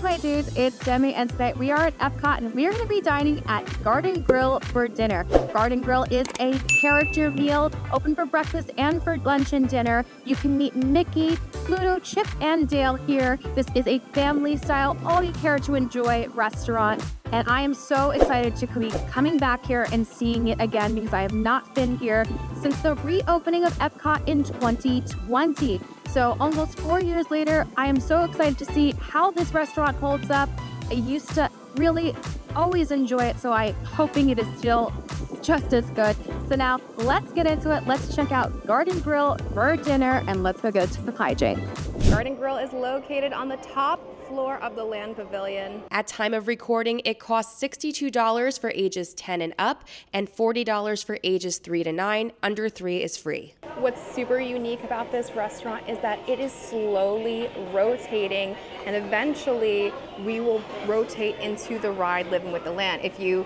my dudes? It's Demi, and today we are at Epcot, and we are going to be dining at Garden Grill for dinner. Garden Grill is a character meal, open for breakfast and for lunch and dinner. You can meet Mickey, Pluto, Chip, and Dale here. This is a family-style, all-you-care-to-enjoy restaurant, and I am so excited to be coming back here and seeing it again because I have not been here since the reopening of Epcot in 2020. So almost 4 years later, I am so excited to see how this restaurant holds up. I used to really always enjoy it, so I'm hoping it is still just as good. So now let's get into it. Let's check out Garden Grill for dinner, and let's go to the Hijinx. Garden Grill is located on the top floor of the Land Pavilion. At time of recording, it costs $62 for ages 10 and up and $40 for ages 3 to 9. Under 3 is free. What's super unique about this restaurant is that it is slowly rotating, and eventually we will rotate into the ride Living with the Land. If you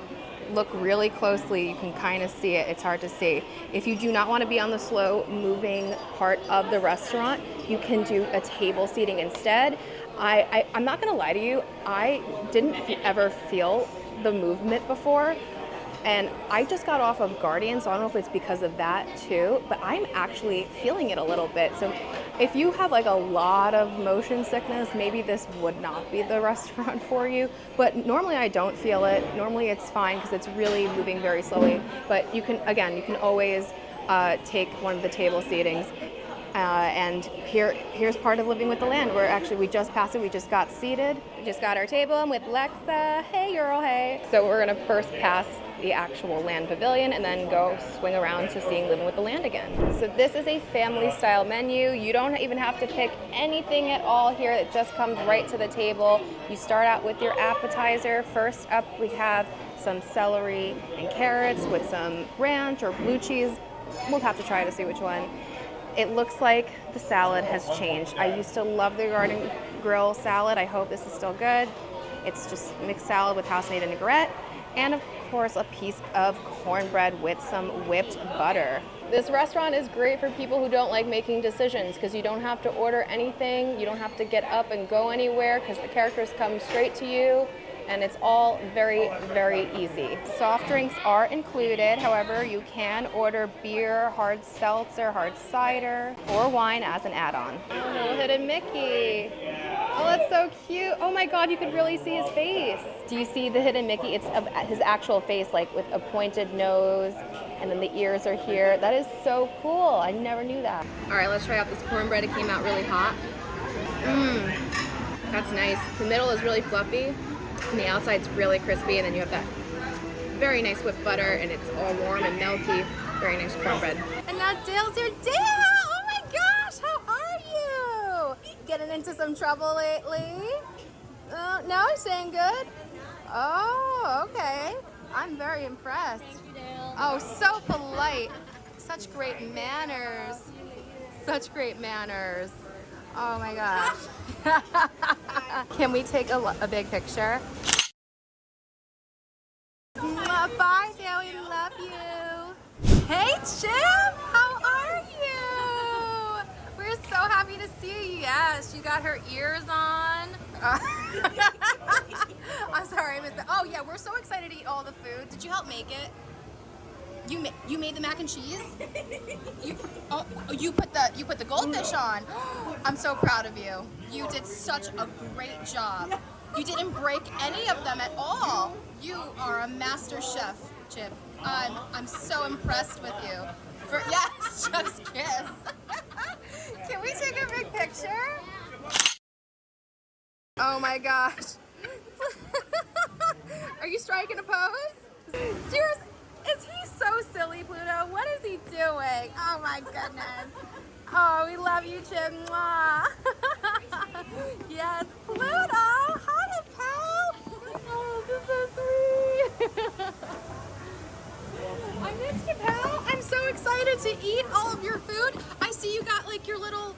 look really closely, you can kind of see it. It's hard to see. If you do not want to be on the slow moving part of the restaurant, you can do a table seating instead. I'm not going to lie to you, I didn't ever feel the movement before, and I just got off of Guardian, so I don't know if it's because of that too, but I'm actually feeling it a little bit. So if you have like a lot of motion sickness, maybe this would not be the restaurant for you, but normally I don't feel it. Normally it's fine because it's really moving very slowly, but you can always take one of the table seatings. And here's part of Living with the Land. We just passed it. We just got seated. We just got our table. I'm with Lexa. Hey, girl, hey. So we're gonna first pass the actual Land Pavilion and then go swing around to seeing Living with the Land again. So this is a family-style menu. You don't even have to pick anything at all here. It just comes right to the table. You start out with your appetizer. First up, we have some celery and carrots with some ranch or blue cheese. We'll have to try to see which one. It looks like the salad has changed. I used to love the Garden Grill salad. I hope this is still good. It's just mixed salad with house-made vinaigrette, and of course a piece of cornbread with some whipped butter. This restaurant is great for people who don't like making decisions because you don't have to order anything. You don't have to get up and go anywhere because the characters come straight to you. And it's all very, very easy. Soft drinks are included. However, you can order beer, hard seltzer, hard cider, or wine as an add-on. Oh, little hidden Mickey. Oh, that's so cute. Oh my God, you could really see his face. Do you see the hidden Mickey? It's of his actual face, like with a pointed nose, and then the ears are here. That is so cool. I never knew that. All right, let's try out this cornbread. It came out really hot. That's nice. The middle is really fluffy. And the outside's really crispy, and then you have that very nice whipped butter, and it's all warm and melty. Very nice cornbread. And now Dale's your Dale! Oh my gosh, how are you? Getting into some trouble lately? No, staying good? Oh, okay. I'm very impressed. Thank you, Dale. Oh, so polite. Such great manners. Such great manners. Oh my gosh. Can we take a big picture? Bye, Dale, we love you. Hey, Chip, how are you? We're so happy to see you. Yes, she got her ears on. I'm sorry, I missed that. Oh yeah, we're so excited to eat all the food. Did you help make it? You made the mac and cheese? You put the goldfish on. I'm so proud of you. You did such a great job. You didn't break any of them at all. You are a master chef, Chip. I'm so impressed with you. Yes, just kiss. Can we take a big picture? Oh my gosh. Are you striking a pose? Cheers. Is he so silly, Pluto? What is he doing? Oh my goodness. Oh, we love you, Chip. Mwah. Yes, Pluto. Hi, pal. Oh, this is so sweet. I missed you, pal. I'm so excited to eat all of your food. I see you got like your little,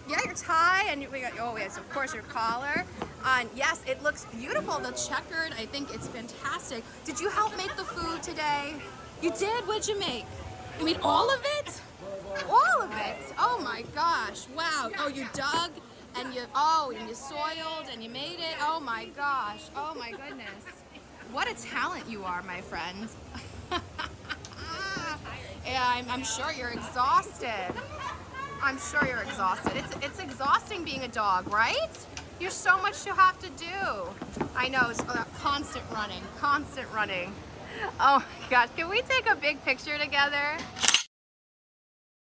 your tie, and we got, oh yes, of course, your collar. Yes, it looks beautiful. The checkered, I think it's fantastic. Did you help make the food today? You did? What'd you make? You made all of it? All of it? Oh my gosh, wow. Oh, you dug And you soiled and you made it. Oh my gosh. Oh my goodness. What a talent you are, my friend. Yeah, I'm sure you're exhausted. I'm sure you're exhausted. It's exhausting being a dog, right? There's so much you have to do. I know, it's constant running, constant running. Oh my gosh, can we take a big picture together?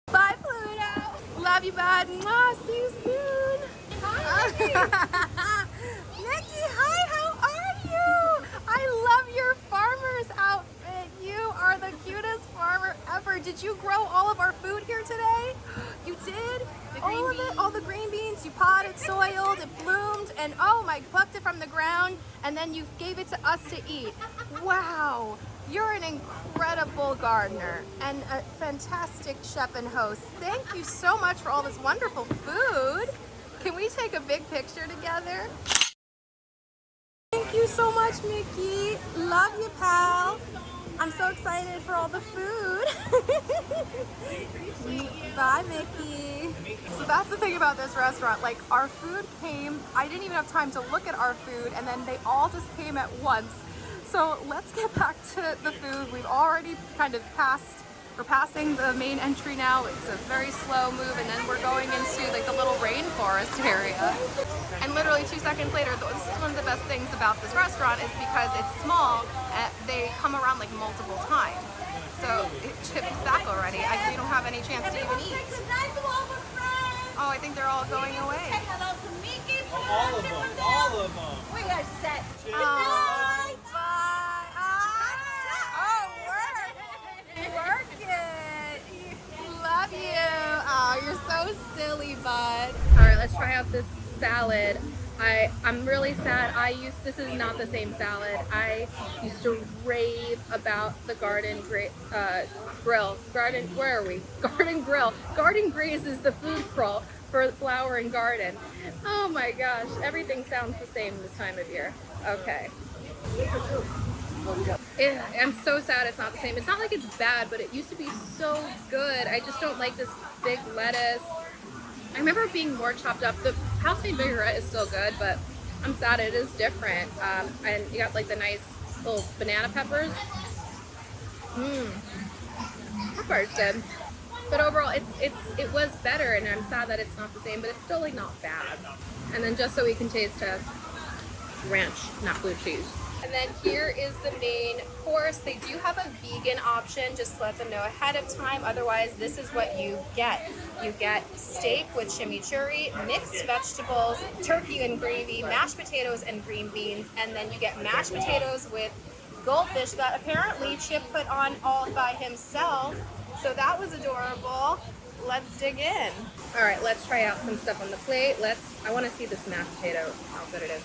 Bye, Pluto. Love you, bud. Mwah, see you soon. Hi, Nikki, hi, how are you? I love your farmer's outfit. You are the cutest farmer ever. Did you grow all of our food here today? You did? All of it? All the green beans? You potted, soiled, it bloomed, and oh my, plucked it from the ground, and then you gave it to us to eat. Wow. You're an incredible gardener and a fantastic chef and host. Thank you so much for all this wonderful food. Can we take a big picture together? Thank you so much, Mickey. Love you, pal. I'm so excited for all the food. Bye, Mickey. So that's the thing about this restaurant. Like, our food came, I didn't even have time to look at our food, and then they all just came at once. So let's get back to the food. We've already kind of we're passing the main entry now. It's a very slow move, and then we're going into like the little rainforest area. And literally 2 seconds later, this is one of the best things about this restaurant is because it's small, they come around like multiple times. So Chip's back already. We don't have any chance to even eat. Oh, I think they're all going away. Hello to Mickey. All of them. All of them. We are set. Good Oh, night. bye. Oh, work it. Love you. Oh, you're so silly, bud. All right, let's try out this salad. I'm really sad. This is not the same salad. I used to rave about the Garden Grill. Where are we? Garden Grill. Garden Graze is the food crawl for flower and garden. Oh my gosh, everything sounds the same this time of year. Okay. I'm so sad it's not the same. It's not like it's bad, but it used to be so good. I just don't like this big lettuce. I remember it being more chopped up. The house-made vinaigrette is still good, but I'm sad it is different. And you got like the nice little banana peppers. That part's good. But overall, it was better, and I'm sad that it's not the same, but it's still like not bad. And then just so we can taste test, ranch, not blue cheese. And then here is the main course. They do have a vegan option, just let them know ahead of time. Otherwise, this is what you get. You get steak with chimichurri, mixed vegetables, turkey and gravy, mashed potatoes and green beans, and then you get mashed potatoes with goldfish that apparently Chip put on all by himself. So that was adorable. Let's dig in. All right, let's try out some stuff on the plate. I want to see this mashed potato, how good it is.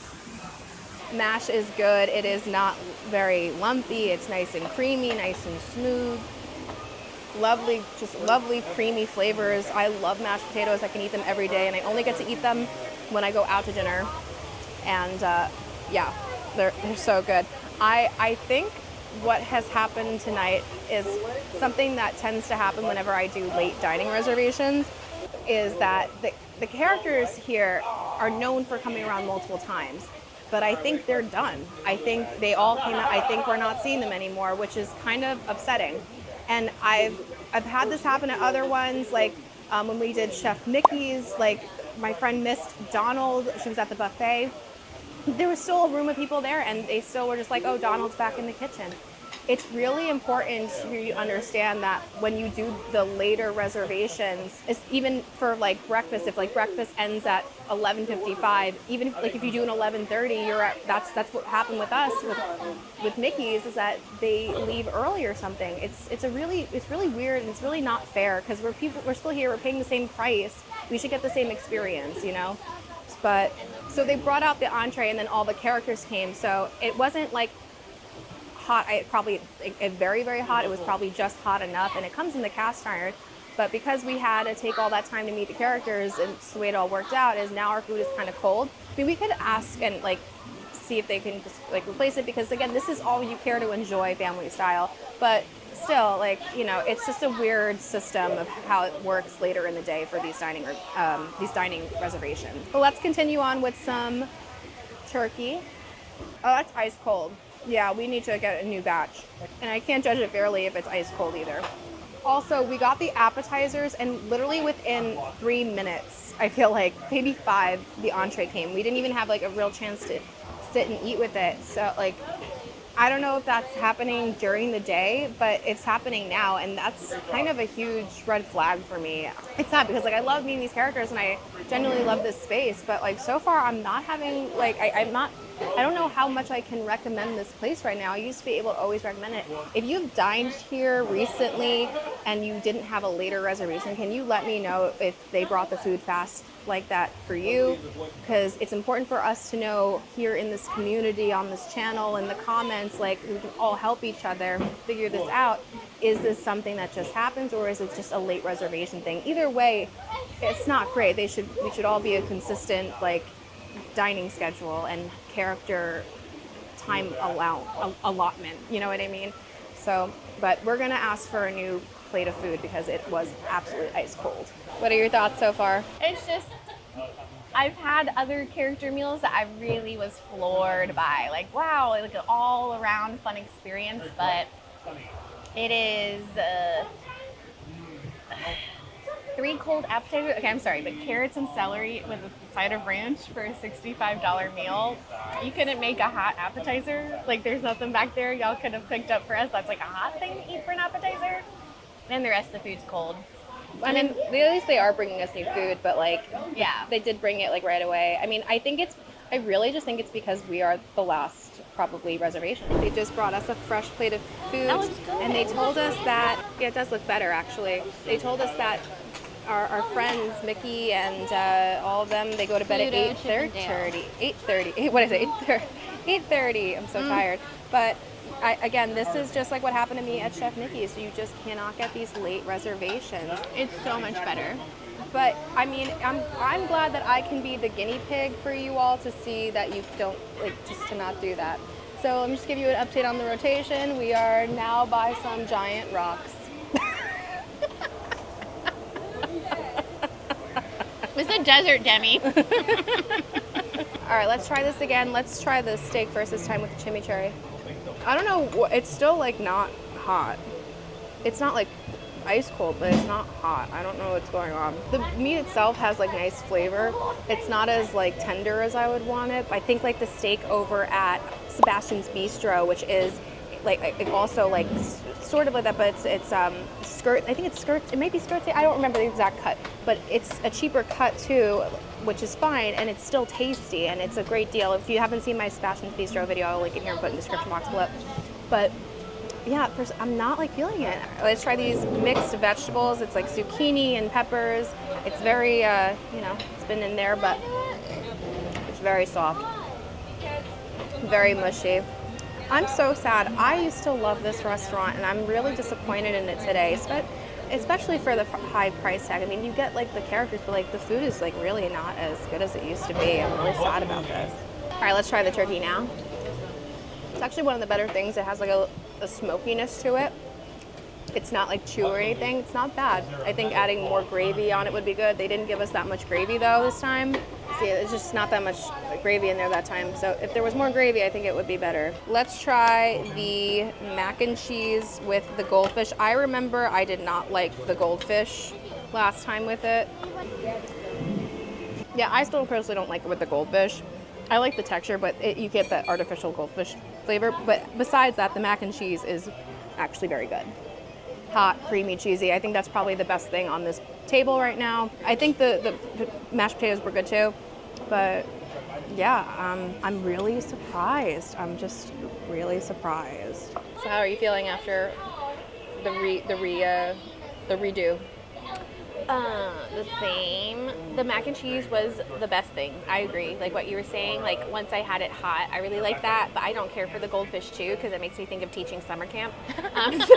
Mash is good. It is not very lumpy. It's nice and creamy, nice and smooth. Lovely, just lovely creamy flavors. I love mashed potatoes. I can eat them every day, and I only get to eat them when I go out to dinner. And yeah, they're so good. I think what has happened tonight is something that tends to happen whenever I do late dining reservations, is that the characters here are known for coming around multiple times. But I think they're done. I think they all came out. I think we're not seeing them anymore, which is kind of upsetting. And I've had this happen at other ones, like when we did Chef Mickey's, like my friend missed Donald. She was at the buffet. There was still a room of people there, and they still were just like, oh, Donald's back in the kitchen. It's really important for you to understand that when you do the later reservations, it's even for like breakfast, if like breakfast ends at 11:55, even if you do an 11:30, you're at, that's what happened with us with Mickey's, is that they leave early or something. It's really weird, and it's really not fair, because we're still here, we're paying the same price. We should get the same experience, you know? But so they brought out the entree, and then all the characters came, so it wasn't like hot. Probably very, very hot. It was probably just hot enough, and it comes in the cast iron. But because we had to take all that time to meet the characters, and the way it all worked out is now our food is kind of cold. I mean, we could ask and like see if they can just like replace it, because again, this is all you care to enjoy, family style. But still, like, you know, it's just a weird system of how it works later in the day for these dining reservations. But let's continue on with some turkey. Oh, that's ice cold. Yeah, we need to get a new batch. And I can't judge it fairly if it's ice cold either. Also, we got the appetizers, and literally within 3 minutes, I feel like, maybe 5, the entree came. We didn't even have like a real chance to sit and eat with it. So like, I don't know if that's happening during the day, but it's happening now, and that's kind of a huge red flag for me. It's sad because like I love meeting these characters and I genuinely love this space, but like so far I'm not having like I don't know how much I can recommend this place right now. I used to be able to always recommend it. If you've dined here recently and you didn't have a later reservation, can you let me know if they brought the food fast like that for you? Because it's important for us to know here in this community, on this channel, in the comments, like we can all help each other figure this out. Is this something that just happens, or is it just a late reservation thing? Either way, it's not great. We should all be a consistent like dining schedule and character time allotment, you know what I mean? So, but we're gonna ask for a new plate of food because it was absolutely ice cold. What are your thoughts so far? It's just, I've had other character meals that I really was floored by. Like, wow, like an all around fun experience, but it is 3 cold appetizers. Okay, I'm sorry, but carrots and celery with a side of ranch for a $65 meal. You couldn't make a hot appetizer. Like, there's nothing back there y'all could have cooked up for us that's like a hot thing to eat for an appetizer. And the rest of the food's cold. I mean, at least they are bringing us new food, but like, Yeah. they did bring it like right away. I mean, I really just think it's because we are the last probably reservation. They just brought us a fresh plate of food, That looks good. and they told us that, yeah, it does look better actually. They told us that our friends, Mickey and all of them, they go to bed at Pluto, 8:30. What is it? 8:30. I'm so tired. But again, this is just like what happened to me at Chef Nikki's. You just cannot get these late reservations. It's so much better. But I mean, I'm glad that I can be the guinea pig for you all to see that you don't like just to not do that. So let me just give you an update on the rotation. We are now by some giant rocks. It's a desert, Demi. All right, let's try this again. Let's try the steak first this time with the chimichurri. I don't know, it's still like not hot. It's not like ice cold, but it's not hot. I don't know what's going on. The meat itself has like nice flavor. It's not as like tender as I would want it. I think like the steak over at Sebastian's Bistro, which is like it also like sort of like that, but it's skirt. I think it's skirt. It may be skirt. I don't remember the exact cut, but it's a cheaper cut too, which is fine, and it's still tasty, and it's a great deal. If you haven't seen my Sebastian's Bistro video, I'll link it here and put it in the description box below. But yeah, first, I'm not like feeling it. Let's try these mixed vegetables. It's like zucchini and peppers. It's very, it's been in there, but it's very soft, very mushy. I'm so sad. I used to love this restaurant, and I'm really disappointed in it today, especially for the high price tag. I mean, you get like the characters, but like the food is like really not as good as it used to be. I'm really sad about this. All right, let's try the turkey now. It's actually one of the better things. It has like a smokiness to it. It's not like chew or anything. It's not bad. I think adding more gravy on it would be good. They didn't give us that much gravy though this time. See, it's just not that much gravy in there that time. So if there was more gravy, I think it would be better. Let's try the mac and cheese with the goldfish. I remember I did not like the goldfish last time with it. Yeah, I still personally don't like it with the goldfish. I like the texture, but you get that artificial goldfish flavor. But besides that, the mac and cheese is actually very good. Hot, creamy, cheesy. I think that's probably the best thing on this table right now. I think the mashed potatoes were good too, but yeah, I'm really surprised. I'm just really surprised. So how are you feeling after the redo? The same. The mac and cheese was the best thing. I agree. Like what you were saying, like once I had it hot, I really like that, but I don't care for the goldfish too because it makes me think of teaching summer camp. So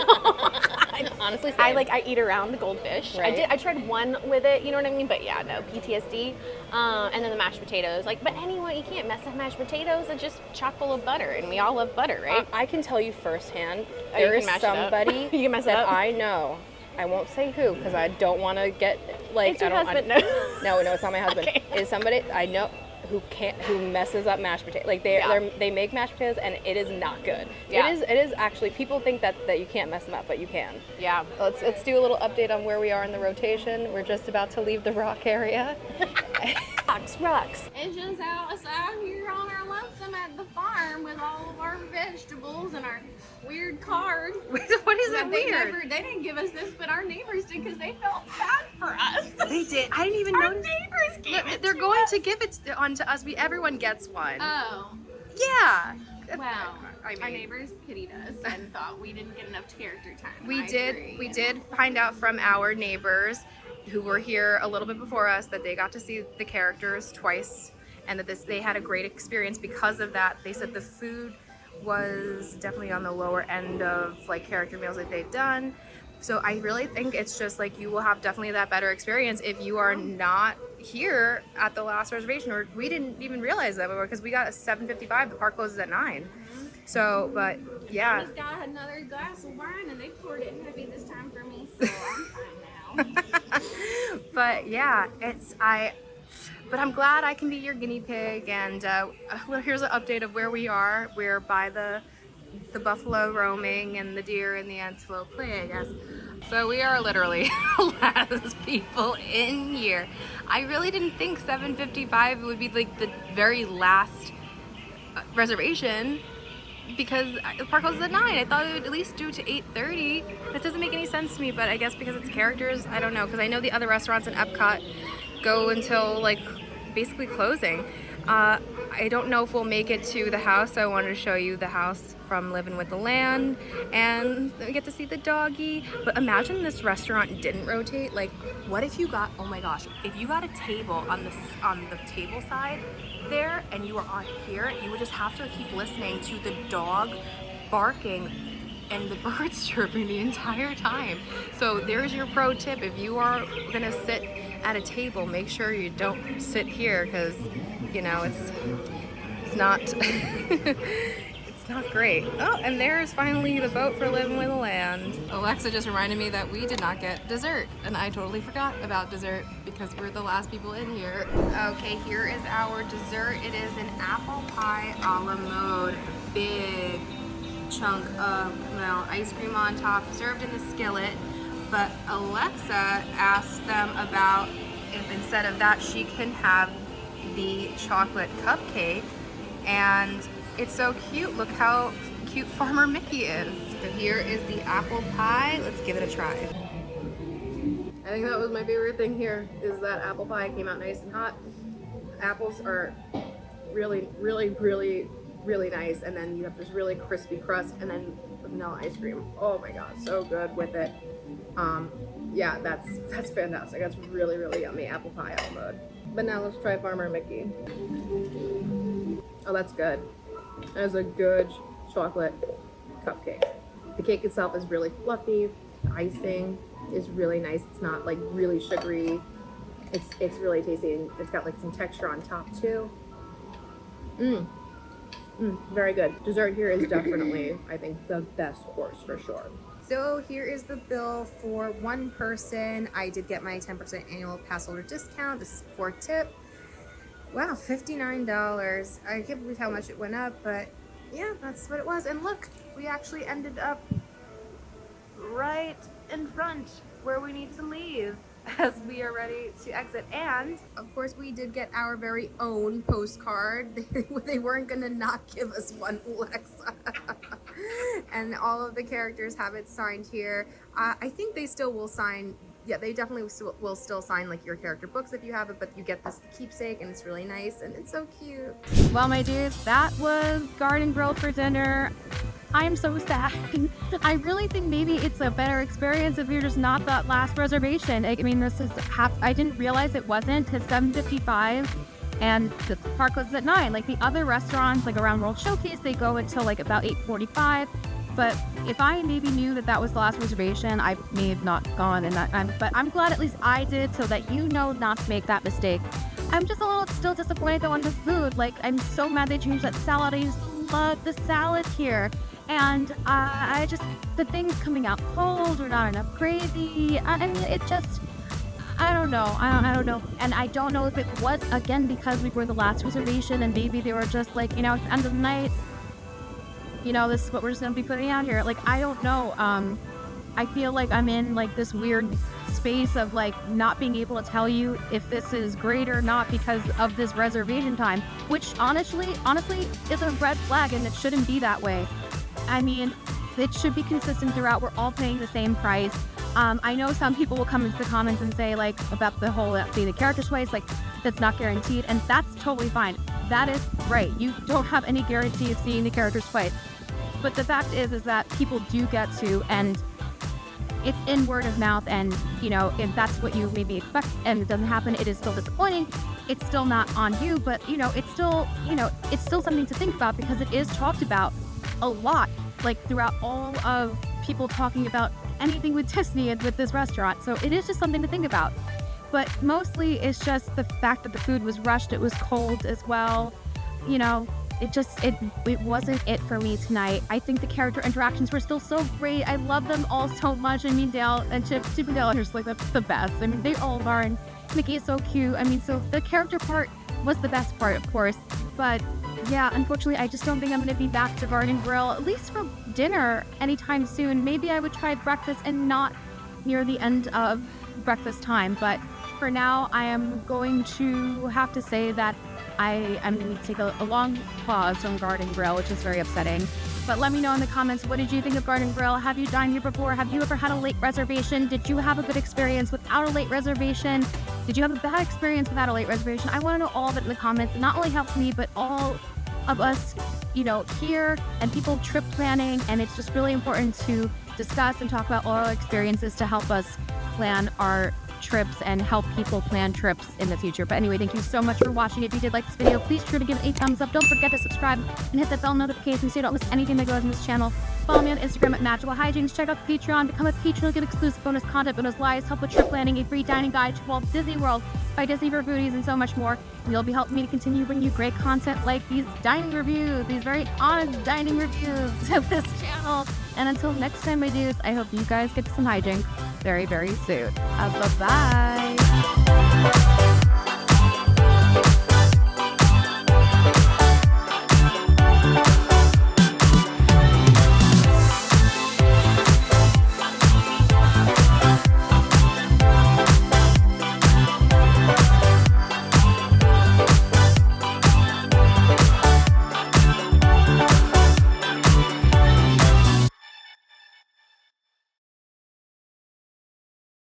Honestly, I eat around the goldfish. Right. I tried one with it, you know what I mean? But yeah, no, PTSD. And then the mashed potatoes. Like, but anyway, you can't mess up mashed potatoes. It's just chock full of butter, and we all love butter, right? I can tell you firsthand, Oh, you there can is mash it up. somebody You can mess it that up. I know. I won't say who because I don't want to get like. It's your I don't, husband. No, it's not my husband. Okay. It's somebody I know who messes up mashed potatoes. Like they make mashed potatoes and it is not good. Yeah. It is actually, people think that you can't mess them up, but you can. Yeah. Let's do a little update on where we are in the rotation. We're just about to leave the rock area. Rocks. It's just outside here on our lonesome at the farm with all of our vegetables and our weird card. What is that They didn't give us this, but our neighbors did because they felt bad for us. They did. I didn't even Our notice. neighbors gave it They're to going us. to give it on to us. Everyone gets one. Oh, Yeah. well, I mean- our neighbors pitied us and thought we didn't get enough character time. We I did. agree. We did find out from our neighbors who were here a little bit before us that they got to see the characters twice, and that they had a great experience because of that. They said the food was definitely on the lower end of like character meals that they've done. So I really think it's just like you will have definitely that better experience if you are not here at the last reservation, or we didn't even realize that because we got a 7:55. The park closes at 9. So, but yeah. Just got another glass of wine and they poured it heavy this time for me, so I'm fine now. But yeah, but I'm glad I can be your guinea pig. And well, here's an update of where we are. We're by the buffalo roaming and the deer and the antelope play, I guess. So we are literally the last people in here. I really didn't think 7:55 would be like the very last reservation, because the park closes at 9. I thought it would at least do to 8:30. That doesn't make any sense to me, but I guess because it's characters, I don't know. Because I know the other restaurants in Epcot go until like basically closing. I don't know if we'll make it to the house, so I wanted to show you the house from Living with the Land, and we get to see the doggy. But imagine this restaurant didn't rotate. Like, what if you got, oh my gosh, if you got a table on the table side there, and you were on here, you would just have to keep listening to the dog barking and the birds chirping the entire time. So there's your pro tip. If you are gonna sit at a table, make sure you don't sit here, because you know it's not it's not great. Oh, and there's finally the boat for Living with the Land. Alexa just reminded me that we did not get dessert, and I totally forgot about dessert because we're the last people in here. Okay, here is our dessert. It is an apple pie a la mode. Big chunk of ice cream on top, served in the skillet. But Alexa asked them about if instead of that she can have the chocolate cupcake, and it's so cute. Look how cute Farmer Mickey is. So here is the apple pie. Let's give it a try. I think that was my favorite thing here, is that apple pie came out nice and hot. Apples are really, really, really, really nice, and then you have this really crispy crust, and then vanilla ice cream. Oh my god, so good with it. Yeah, that's fantastic. That's really, really yummy apple pie apple mode. But now let's try Farmer Mickey. Oh, that's good. That is a good chocolate cupcake. The cake itself is really fluffy. The icing is really nice. It's not like really sugary. It's really tasty, and it's got like some texture on top too. Very good. Dessert here is definitely, I think, the best course for sure. So here is the bill for one person. I did get my 10% annual pass holder discount. This is before tip. Wow, $59. I can't believe how much it went up, but yeah, that's what it was. And look, we actually ended up right in front where we need to leave as we are ready to exit. And of course we did get our very own postcard. They weren't gonna not give us one, Alexa. And all of the characters have it signed here. I think they still will sign. Yeah, they definitely will still sign like your character books if you have it, but you get this keepsake, and it's really nice, and it's so cute. Well, my dudes, that was Garden Grill for dinner. I'm so sad. I really think maybe it's a better experience if you're just not that last reservation. I mean, this is I didn't realize it wasn't till 7:55, and the park closes at 9. Like the other restaurants, like around World Showcase, they go until like about 8:45. But if I maybe knew that that was the last reservation, I may have not gone. But I'm glad at least I did, so that you know not to make that mistake. I'm just a little still disappointed though on the food. Like, I'm so mad they changed that salad. I used to love the salad here. And I just, the things coming out cold or not enough gravy. I mean, it just, I don't know. I don't know. And I don't know if it was, again, because we were the last reservation and maybe they were just like, you know, it's the end of the night. You know, this is what we're just going to be putting out here. Like, I don't know. I feel like I'm in like this weird space of like not being able to tell you if this is great or not because of this reservation time, which honestly is a red flag, and it shouldn't be that way. I mean, it should be consistent throughout. We're all paying the same price. I know some people will come into the comments and say like about the whole seeing the characters twice, like that's not guaranteed, and that's totally fine. That is right. You don't have any guarantee of seeing the characters twice. But the fact is that people do get to, and it's in word of mouth, and you know, if that's what you maybe expect and it doesn't happen, it is still disappointing. It's still not on you, but you know, it's still something to think about because it is talked about a lot, like throughout all of people talking about anything with Disney and with this restaurant. So it is just something to think about. But mostly it's just the fact that the food was rushed, it was cold as well. You know, it wasn't it for me tonight. I think the character interactions were still so great. I love them all so much. I mean, Dale and Chip and Dale are just like the best. I mean, they all are, and Mickey is so cute. I mean, so the character part was the best part, of course. But yeah, unfortunately, I just don't think I'm going to be back to Garden Grill, at least for dinner, anytime soon. Maybe I would try breakfast and not near the end of breakfast time. But for now, I am going to have to say that I'm going to take a long pause from Garden Grill, which is very upsetting. But let me know in the comments, what did you think of Garden Grill? Have you dined here before? Have you ever had a late reservation? Did you have a good experience without a late reservation? Did you have a bad experience without a late reservation? I want to know all of it in the comments. It not only helps me, but all of us, you know, here and people trip planning. And it's just really important to discuss and talk about all our experiences to help us plan our trips and help people plan trips in the future. But anyway, thank you so much for watching. If you did like this video, please try to give it a thumbs up. Don't forget to subscribe and hit that bell notification so you don't miss anything that goes on this channel. Follow me on Instagram at Magical Hijinx. Check out the Patreon. Become a patron. Get exclusive bonus content, bonus lives, help with trip planning, a free dining guide to Walt Disney World by Disney for Foodies, and so much more. And you'll be helping me to continue bringing you great content like these dining reviews, these very honest dining reviews to this channel. And until next time, my dudes, I hope you guys get to some hijinks very, very soon. Bye-bye.